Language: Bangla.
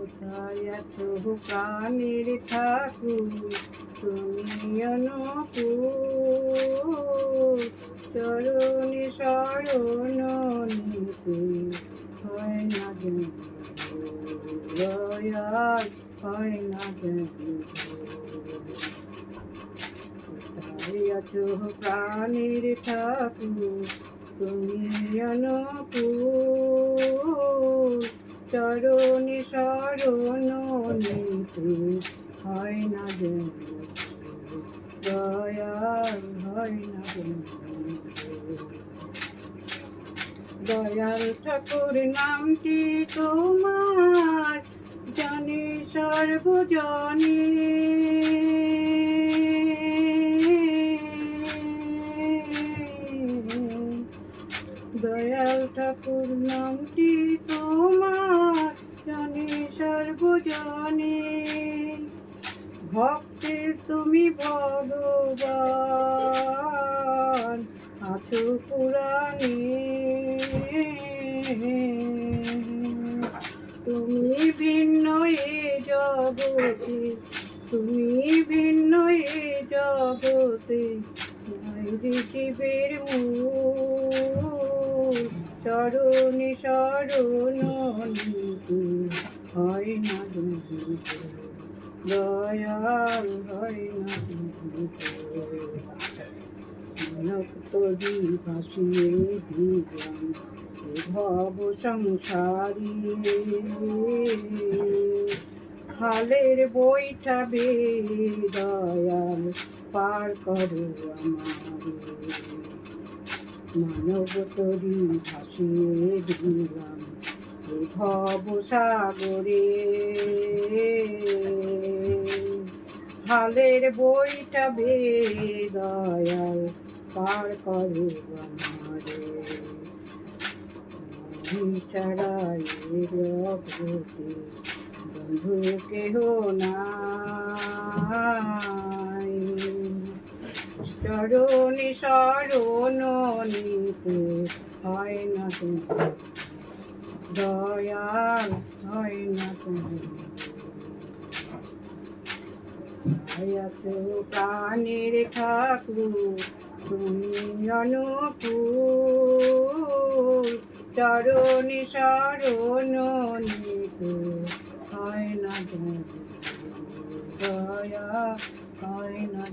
কোথায় আছো প্রাণের ঠাকুর, তুমি অনুকূল চরণে শরণ নিতে হয় না যেন দয়াল, হয় না যেন। কোথায় আছো প্রাণের ঠাকুর, তুমি অনুকূল চরণে শরণ নিতে হয় না যেন দয়াল, হয় না যেন। দয়াল ঠাকুর নামটি তোমার জানে সর্বজনে, দয়াল ঠাকুর নামটি তোমার জানে সর্বজনে। ভক্তের তুমি ভগবান আছো পুরাণে, তুমি ভিন্ন এ জগতে, তুমি ভিন্ন এ জগতে জীবের মূল চরণে শরণ নিতে হয় না দয়াল, হয় না তরি ভাসিয়ে দিলাম ভব সংসারী, হালের বইটা বে দয়াল পার করো আমার, মানব তরি ভাসিয়ে দিলাম ভব সাগরে, হালের বইটা বে দয়াল পার করো আমারে। ছাড়াই জগতে বন্ধু কেহ নাই, চরণে শরণ নিতে হয় না তোমার দয়াল, হয় না তোমার। আছো প্রাণের ঠাকুর, তুমি অনুকূল চরণে শরণ নিতে হয় না দয়া, হয় না